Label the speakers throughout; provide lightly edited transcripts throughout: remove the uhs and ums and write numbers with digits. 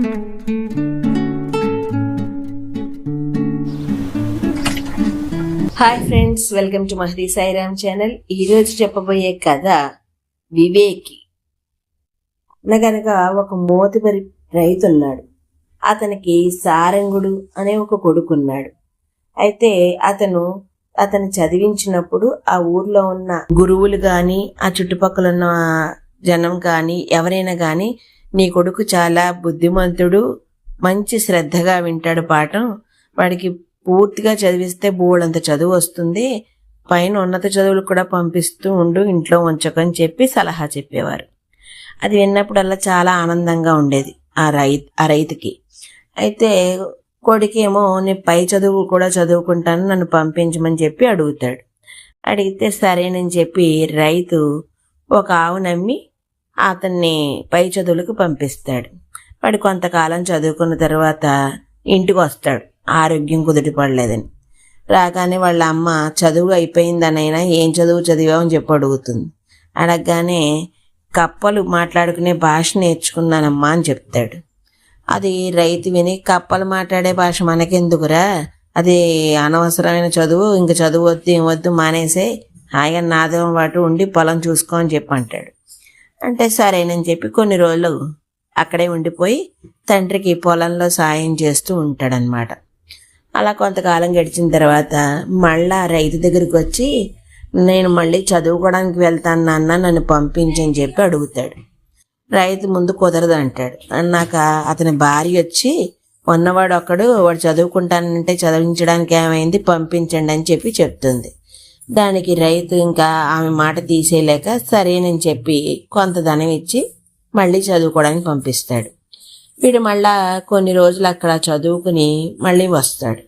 Speaker 1: Hi friends, welcome to Mahadi Sairam channel. ఈరోజు చెప్పబోయే కథ వివేకి. అనగనగా ఒక మోతుబరి రైతున్నాడు. అతనికి సారంగుడు అనే ఒక కొడుకున్నాడు. అయితే అతను చదివించినప్పుడు ఆ ఊర్లో ఉన్న గురువులు కానీ ఆ చుట్టుపక్కల ఉన్న జనం కానీ ఎవరైనా కానీ, నీ కొడుకు చాలా బుద్ధిమంతుడు, మంచి శ్రద్ధగా వింటాడు పాఠం, వాడికి పూర్తిగా చదివిస్తే బోళ్ళంత చదువు వస్తుంది, పైన ఉన్నత చదువులు కూడా పంపిస్తూ ఉండు, ఇంట్లో ఉంచకని చెప్పి సలహా చెప్పేవారు. అది విన్నప్పుడల్లా చాలా ఆనందంగా ఉండేది ఆ రైతుకి. అయితే కొడుకేమో నేను పై చదువు కూడా చదువుకుంటాను, నన్ను పంపించమని చెప్పి అడుగుతాడు. అడిగితే సరేనని చెప్పి రైతు ఒక ఆవు నమ్మి అతన్ని పై చదువులకు పంపిస్తాడు. వాడు కొంతకాలం చదువుకున్న తర్వాత ఇంటికి వస్తాడు, ఆరోగ్యం కుదుటపడలేదని. రాగానే వాళ్ళ అమ్మ చదువు అయిపోయిందనైనా ఏం చదువు చదివామని చెప్పి అడుగుతుంది. అడగగానే కప్పలు మాట్లాడుకునే భాష నేర్చుకున్నానమ్మా అని చెప్తాడు. అది రైతు విని, కప్పలు మాట్లాడే భాష మనకెందుకురా, అది అనవసరమైన చదువు, ఇంక చదువు వద్దు ఏం వద్దు మానేసే, హాయిగా నాదో పాటు ఉండి పొలం చూసుకో అని చెప్పి అంటాడు. అంటే సరేనని చెప్పి కొన్ని రోజులు అక్కడే ఉండిపోయి తండ్రికి పొలంలో సాయం చేస్తూ ఉంటాడనమాట. అలా కొంతకాలం గడిచిన తర్వాత మళ్ళా రైతు దగ్గరికి వచ్చి, నేను మళ్ళీ చదువుకోవడానికి వెళ్తాను నాన్న, నన్ను పంపించని చెప్పి అడుగుతాడు. రైతు ముందు కుదరదు అంటాడు. అన్నాక అతని భార్య వచ్చి, ఉన్నవాడు ఒక్కడు, వాడు చదువుకుంటానంటే చదివించడానికి ఏమైంది, పంపించండి అని చెప్పి చెప్తుంది. దానికి రైతు ఇంకా ఆమె మాట తీసేయలేక సరేనని చెప్పి కొంత ధనం ఇచ్చి మళ్ళీ చదువుకోవడానికి పంపిస్తాడు. వీడు మళ్ళా కొన్ని రోజులు అక్కడ చదువుకుని మళ్ళీ వస్తాడు.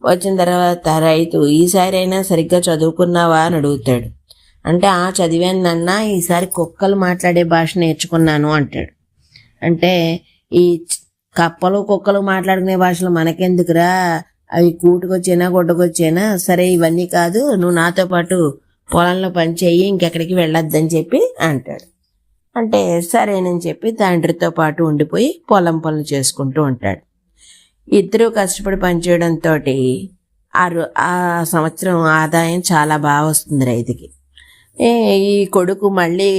Speaker 1: వచ్చిన తర్వాత రైతు, ఈసారి అయినా సరిగ్గా చదువుకున్నావా అని అడుగుతాడు. అంటే చదివాను నాన్న, ఈసారి కుక్కలు మాట్లాడే భాష నేర్చుకున్నాను అంటాడు. అంటే ఈ కప్పలు కుక్కలు మాట్లాడుకునే భాషలు మనకెందుకురా, అవి కూటుకొచ్చేనా గుడ్డకొచ్చేనా, సరే ఇవన్నీ కాదు, నువ్వు నాతో పాటు పొలంలో పని చెయ్యి, ఇంకెక్కడికి వెళ్ళొద్దని చెప్పి అంటాడు. అంటే సరేనని చెప్పి తండ్రితో పాటు ఉండిపోయి పొలం పనులు చేసుకుంటూ ఉంటాడు. ఇద్దరూ కష్టపడి పనిచేయడంతో ఆ సంవత్సరం ఆదాయం చాలా బాగా వస్తుంది రైతుకి. ఈ కొడుకు మళ్ళీ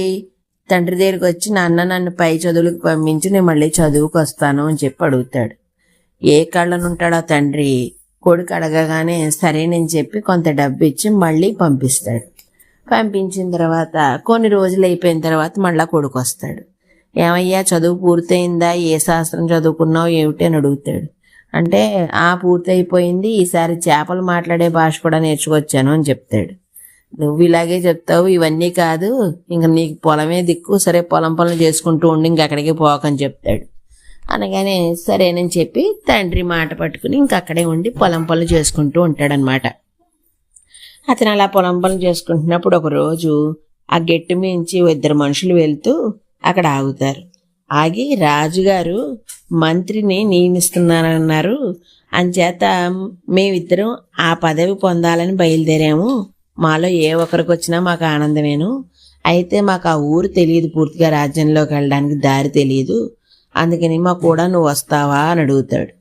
Speaker 1: తండ్రి దగ్గరికి వచ్చి, నాన్న నన్ను పై చదువులకు పంపించి నేను మళ్ళీ చదువుకు వస్తాను అని చెప్పి అడుగుతాడు. ఏ కళ్ళనుంటాడో తండ్రి, కొడుకు అడగగానే సరేనని చెప్పి కొంత డబ్బు ఇచ్చి మళ్ళీ పంపిస్తాడు. పంపించిన తర్వాత కొన్ని రోజులు అయిపోయిన తర్వాత మళ్ళీ కొడుకు వస్తాడు. ఏమయ్యా చదువు పూర్తయిందా, ఏ శాస్త్రం చదువుకున్నావు ఏమిటి అని అడుగుతాడు. అంటే పూర్తయిపోయింది, ఈసారి చేపలు మాట్లాడే భాష కూడా నేర్చుకొచ్చాను అని చెప్తాడు. నువ్వు ఇలాగే చెప్తావు, ఇవన్నీ కాదు, ఇంక నీకు పొలమే దిక్కు, సరే పొలం పనులు చేసుకుంటూ ఉండి ఇంకెక్కడికి పోకని చెప్తాడు. అనగానే సరేనని చెప్పి తండ్రి మాట పట్టుకుని ఇంకక్కడే ఉండి పొలం పనులు చేసుకుంటూ ఉంటాడనమాట. అతను అలా పొలం పనులు చేసుకుంటున్నప్పుడు ఒకరోజు ఆ గెట్టు మించి ఇద్దరు మనుషులు వెళ్తూ అక్కడ ఆగుతారు. ఆగి, రాజుగారు మంత్రిని నియమిస్తున్నారన్నారు, అంచేత మేమిద్దరం ఆ పదవి పొందాలని బయలుదేరాము, మాలో ఏ ఒక్కరికి వచ్చినా మాకు ఆనందమేను, అయితే మాకు ఆ ఊరు తెలియదు, పూర్తిగా రాజ్యంలోకి వెళ్ళడానికి దారి తెలియదు, అందుకని మా కూడా నువ్వు వస్తావా అని అడుగుతాడు.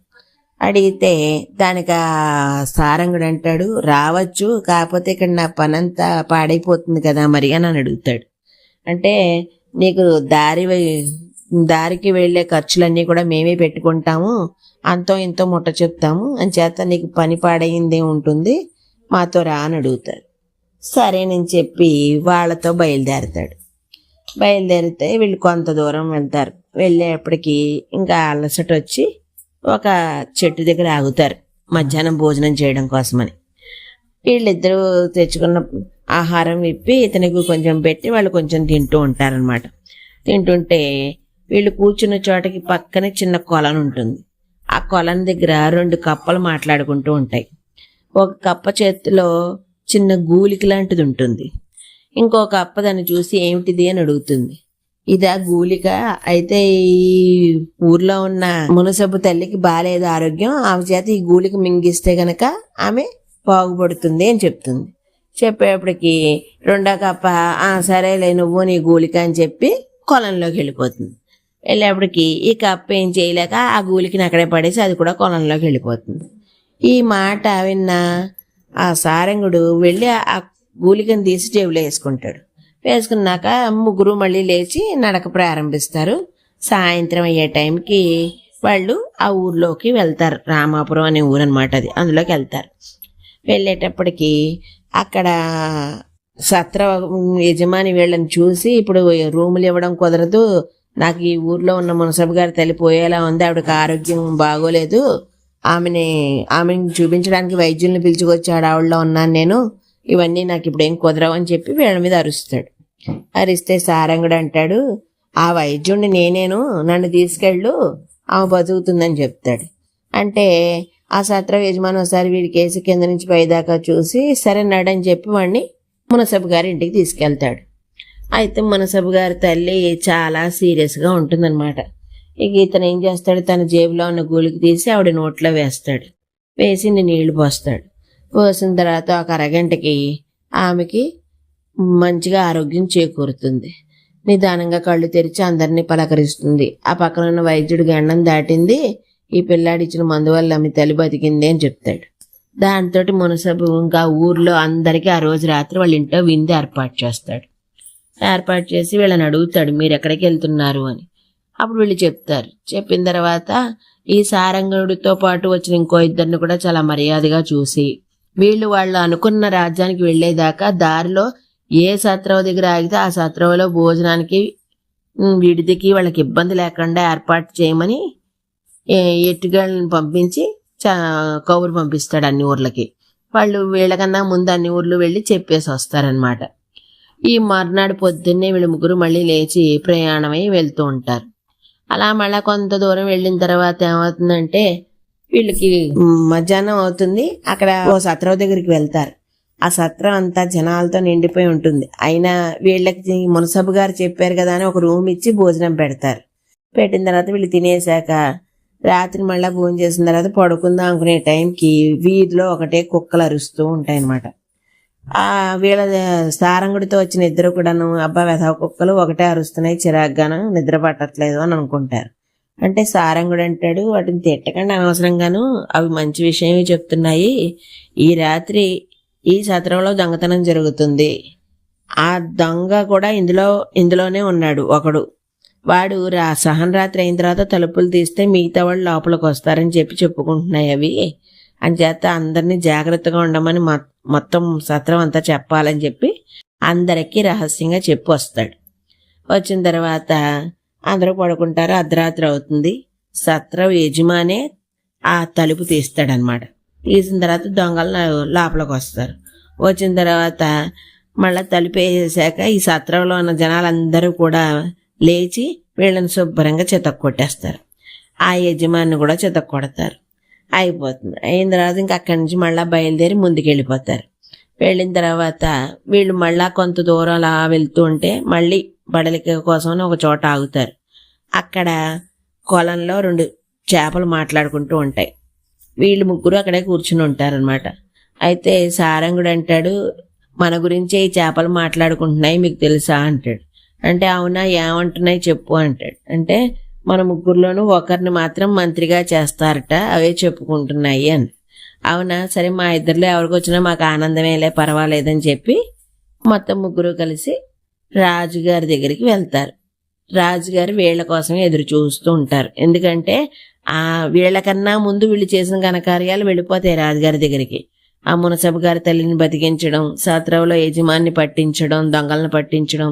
Speaker 1: అడిగితే దానికి సారంగుడు అంటాడు, రావచ్చు, కాకపోతే ఇక్కడ నా పనంతా పాడైపోతుంది కదా మరి అని అడుగుతాడు. అంటే నీకు దారికి వెళ్లే ఖర్చులన్నీ కూడా మేమే పెట్టుకుంటాము, అంతో ఇంతో ముట్ట చెప్తాము, అని చేత నీకు పని పాడైందే ఉంటుంది, మాతో రా అని అడుగుతాడు. సరేనని చెప్పి వాళ్ళతో బయలుదేరితే వీళ్ళు కొంత దూరం వెళ్తారు. వెళ్ళేప్పటికీ ఇంకా అలసట వచ్చి ఒక చెట్టు దగ్గర ఆగుతారు మధ్యాహ్నం భోజనం చేయడం కోసమని. వీళ్ళిద్దరూ తెచ్చుకున్న ఆహారం విప్పి ఇతనికి కొంచెం పెట్టి వాళ్ళు కొంచెం తింటూ ఉంటారనమాట. తింటుంటే వీళ్ళు కూర్చున్న చోటకి పక్కనే చిన్న కొలను ఉంటుంది. ఆ కొలను దగ్గర 2 కప్పలు మాట్లాడుకుంటూ ఉంటాయి. ఒక కప్ప చేతిలో చిన్న గూలికి లాంటిది ఉంటుంది. ఇంకో కప్ప దాన్ని చూసి ఏమిటిది అని అడుగుతుంది. ఇదా గూలిక? అయితే ఈ ఊర్లో ఉన్న మునసబు తల్లికి బాలేదు ఆరోగ్యం, ఆమె చేత ఈ గూలిక మింగిస్తే గనక ఆమె బాగుపడుతుంది అని చెప్తుంది. చెప్పేప్పటికి రెండో కప్ప సరేలే నువ్వు నీ గూలిక అని చెప్పి కొలంలోకి వెళ్ళిపోతుంది. వెళ్ళేప్పటికి ఈ కప్పు ఏం చేయలేక ఆ గూలికిని అక్కడే పడేసి అది కూడా కొలంలోకి వెళ్ళిపోతుంది. ఈ మాట విన్న ఆ సారంగుడు వెళ్ళి ఆ గూలికని తీసి జేబులో వేసుకుంటాడు. వేసుకున్నాక ముగ్గురు మళ్ళీ లేచి నడక ప్రారంభిస్తారు. సాయంత్రం అయ్యే టైంకి వాళ్ళు ఆ ఊర్లోకి వెళ్తారు. రామాపురం అనే ఊరు అనమాట అది. అందులోకి వెళ్తారు. వెళ్ళేటప్పటికి అక్కడ సత్ర యజమాని వీళ్ళని చూసి, ఇప్పుడు రూములు ఇవ్వడం కుదరదు, నాకు ఈ ఊర్లో ఉన్న మునసబు గారి తల్లి పోయేలా ఉంది, ఆవిడకి ఆరోగ్యం బాగోలేదు, ఆమెని చూపించడానికి వైద్యుల్ని పిలుచుకొచ్చాడు, ఆవిడలో ఉన్నాను నేను, ఇవన్నీ నాకు ఇప్పుడు ఏం కుదరవు అని చెప్పి వీళ్ళ మీద అరుస్తాడు. అరిస్తే సారంగుడు అంటాడు, ఆ వైద్యుడిని నేనేను, నన్ను తీసుకెళ్ళు, ఆమె బతుకుతుందని చెప్తాడు. అంటే ఆ సత్ర యజమాని ఒకసారి వీడి కేసు కింద నుంచి పైదాకా చూసి సరే నడని చెప్పి వాడిని మునసబు గారి ఇంటికి తీసుకెళ్తాడు. అయితే మునసబు గారి తల్లి చాలా సీరియస్గా ఉంటుందన్నమాట. ఇక ఇతను ఏం చేస్తాడు, తన జేబులో ఉన్న గూలికి తీసి ఆవిడ నోట్లో వేస్తాడు. వేసి నీళ్లు పోస్తాడు. పోసిన తర్వాత ఒక అరగంటకి ఆమెకి మంచిగా ఆరోగ్యం చేకూరుతుంది. నిదానంగా కళ్ళు తెరిచి అందరినీ పలకరిస్తుంది. ఆ పక్కన ఉన్న వైద్యుడి గండం దాటింది, ఈ పిల్లాడిచ్చిన మందు వల్ల ఆమె తల్లి బతికింది అని చెప్తాడు. దాంతో మునసబు ఇంకా ఊర్లో అందరికీ ఆ రోజు రాత్రి వాళ్ళ ఇంట్లో విందు ఏర్పాటు చేస్తాడు. ఏర్పాటు చేసి వీళ్ళని అడుగుతాడు, మీరు ఎక్కడికి వెళ్తున్నారు అని. అప్పుడు వీళ్ళు చెప్తారు. చెప్పిన తర్వాత ఈ సారంగుడితో పాటు వచ్చిన ఇంకో ఇద్దరిని కూడా చాలా మర్యాదగా చూసి వాళ్ళు అనుకున్న రాజ్యానికి వెళ్లేదాకా దారిలో ఏ సత్రవ దగ్గర ఆగితే ఆ సత్రవలో భోజనానికి విడిదికి వాళ్ళకి ఇబ్బంది లేకుండా ఏర్పాటు చేయమని ఎట్టుగాళ్ళని పంపించి కౌరు పంపిస్తాడు అన్ని ఊర్లకి. వాళ్ళు వీళ్ళకన్నా ముందు అన్ని ఊర్లు వెళ్ళి చెప్పేసి వస్తారనమాట. ఈ మర్నాడు పొద్దున్నే వీళ్ళు ముగ్గురు మళ్ళీ లేచి ప్రయాణమై వెళ్తూ ఉంటారు. అలా మళ్ళా కొంత దూరం వెళ్ళిన తర్వాత ఏమవుతుందంటే వీళ్ళకి మధ్యాహ్నం అవుతుంది. అక్కడ ఓ సత్రం దగ్గరికి వెళ్తారు. ఆ సత్రం అంతా జనాలతో నిండిపోయి ఉంటుంది. అయినా వీళ్ళకి మునసబు గారు చెప్పారు కదా అని ఒక రూమ్ ఇచ్చి భోజనం పెడతారు. పెట్టిన తర్వాత వీళ్ళు తినేశాక రాత్రి మళ్ళీ భోజనం చేసిన తర్వాత పడుకుందాం అనుకునే టైంకి వీధిలో ఒకటే కుక్కలు అరుస్తూ ఉంటాయి అన్నమాట. వీళ్ళ సారంగుడితో వచ్చిన ఇద్దరు కూడాను అబ్బా వెధవ కుక్కలు ఒకటే అరుస్తున్నాయి, చిరాగ్గాను నిద్ర పట్టట్లేదు అని అనుకుంటారు. అంటే సారంగుడు అంటాడు, వాటిని తిట్టకండి అనవసరంగాను, అవి మంచి విషయమే చెప్తున్నాయి. ఈ రాత్రి ఈ సత్రంలో దొంగతనం జరుగుతుంది. ఆ దొంగ కూడా ఇందులోనే ఉన్నాడు ఒకడు. వాడు సహన రాత్రి అయిన తర్వాత తలుపులు తీస్తే మిగతా వాళ్ళు లోపలికి వస్తారని చెప్పుకుంటున్నాయి అవి. అంచేత అందరినీ జాగ్రత్తగా ఉండమని మొత్తం సత్రం అంతా చెప్పాలని చెప్పి అందరికీ రహస్యంగా చెప్పి వస్తాడు. వచ్చిన తర్వాత అందరూ పడుకుంటారు. అర్ధరాత్రి అవుతుంది. సత్రం యజమానే ఆ తలుపు తీస్తాడనమాట. తీసిన తర్వాత దొంగలు లోపలికి వస్తారు. వచ్చిన తర్వాత మళ్ళీ తలుపు వేసాక ఈ సత్రంలో ఉన్న జనాలందరూ కూడా లేచి వీళ్ళని శుభ్రంగా చితక్కొట్టేస్తారు. ఆ యజమాని కూడా చితక్కొడతారు. అయిపోతుంది. అయిన తర్వాత ఇంకా అక్కడి నుంచి మళ్ళీ బయలుదేరి ముందుకు వెళ్ళిపోతారు. వెళ్ళిన తర్వాత వీళ్ళు మళ్ళా కొంత దూరం అలా వెళ్తూ ఉంటే మళ్ళీ బడలిక కోసం ఒక చోట ఆగుతారు. అక్కడ కొలంలో 2 చేపలు మాట్లాడుకుంటూ ఉంటాయి. వీళ్ళు ముగ్గురు అక్కడే కూర్చుని ఉంటారనమాట. అయితే సారంగుడు అంటాడు, మన గురించే ఈ చేపలు మాట్లాడుకుంటున్నాయి, మీకు తెలుసా అంటాడు. అంటే అవునా, ఏమంటున్నాయి చెప్పు అంటాడు. అంటే మన ముగ్గురులోనూ ఒకరిని మాత్రం మంత్రిగా చేస్తారట, అవే చెప్పుకుంటున్నాయి అని. అవునా, సరే మా ఇద్దరిలో ఎవరికి వచ్చినా మాకు ఆనందమేలే, పర్వాలేదని చెప్పి మొత్తం ముగ్గురు కలిసి రాజుగారి దగ్గరికి వెళ్తారు. రాజుగారు వీళ్ళ కోసం ఎదురు చూస్తూ ఉంటారు. ఎందుకంటే వీళ్ళకన్నా ముందు వీళ్ళు చేసిన ఘనకార్యాలు వెళ్ళిపోతాయి రాజుగారి దగ్గరికి. ఆ మునసబు గారి తల్లిని బతికించడం, సత్రంలో యజమాన్ని పట్టించడం, దొంగలను పట్టించడం,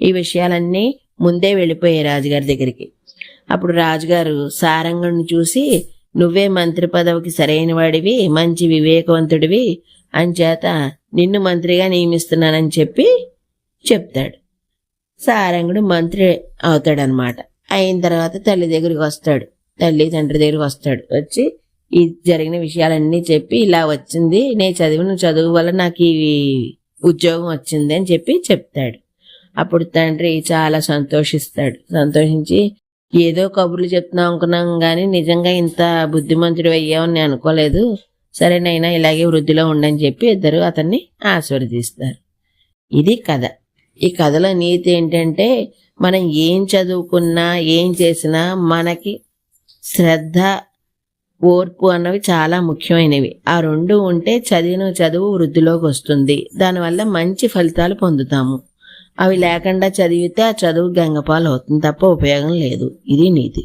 Speaker 1: ఈ విషయాలన్నీ ముందే వెళ్ళిపోయాయి రాజుగారి దగ్గరికి. అప్పుడు రాజుగారు సారంగుడిని చూసి, నువ్వే మంత్రి పదవికి సరైన వాడివి, మంచి వివేకవంతుడివి, అంచేత నిన్ను మంత్రిగా నియమిస్తున్నానని చెప్పి చెప్తాడు. సారంగుడు మంత్రి అవుతాడనమాట. అయిన తర్వాత తల్లి దగ్గరికి వస్తాడు, తల్లి తండ్రి దగ్గరికి వస్తాడు. వచ్చి ఈ జరిగిన విషయాలన్నీ చెప్పి, ఇలా వచ్చింది, నేను చదివిన చదువు వల్ల నాకు ఈ ఉద్యోగం వచ్చింది అని చెప్పి చెప్తాడు. అప్పుడు తండ్రి చాలా సంతోషిస్తాడు. సంతోషించి, ఏదో కబుర్లు చెప్తున్నాం అనుకున్నాం కానీ నిజంగా ఇంత బుద్ధిమంతుడు అయ్యావని నేను అనుకోలేదు, సరేనైనా ఇలాగే వృద్ధిలో ఉండని చెప్పి ఇద్దరు అతన్ని ఆశీర్వదిస్తారు. ఇది కథ. ఈ కథలో నీతి ఏంటంటే, మనం ఏం చదువుకున్నా ఏం చేసినా మనకి శ్రద్ధ, ఓర్పు అన్నవి చాలా ముఖ్యమైనవి. ఆ రెండు ఉంటే చదివిన చదువు వృద్ధిలోకి వస్తుంది. దానివల్ల మంచి ఫలితాలు పొందుతాము. అవి లేకుండా చదివితే ఆ చదువు గంగపాలు అవుతుంది తప్ప ఉపయోగం లేదు. ఇది నీతి.